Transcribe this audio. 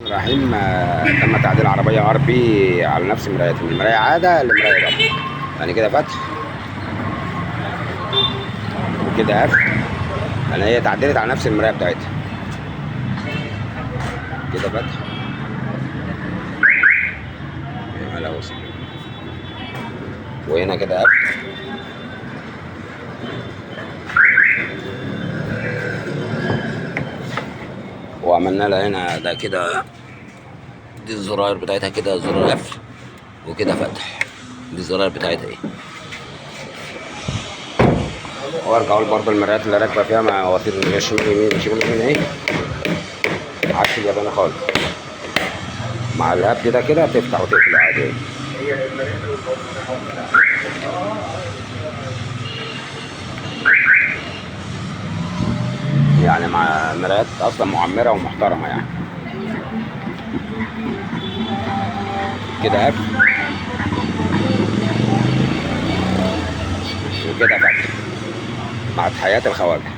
رحيم تم تعديل عربية ار بي على نفس مرايتي، من مراية عادة لمراية ضغط. يعني كده فتح وكده قفل، يعني هي تعدلت على نفس المراية بتاعتها. كده فتح وهنا كده قفل، وعملنا لها هنا ده كده. دي الزراير بتاعتها كده، زرار قفل وكده فتح. دي الزراير بتاعتها ايه. وارجع اقول برضه المرايات اللي راكبه فيها مواتير شمال يمين شمال يمين اهي، عكس الياباني خالص. مع الهبد ده كده تفتح وتقفل عادي. يعني مع مرايات اصلا معمره ومحترمه يعني. كده قفل وكده فتح مع تحيات الخواجه.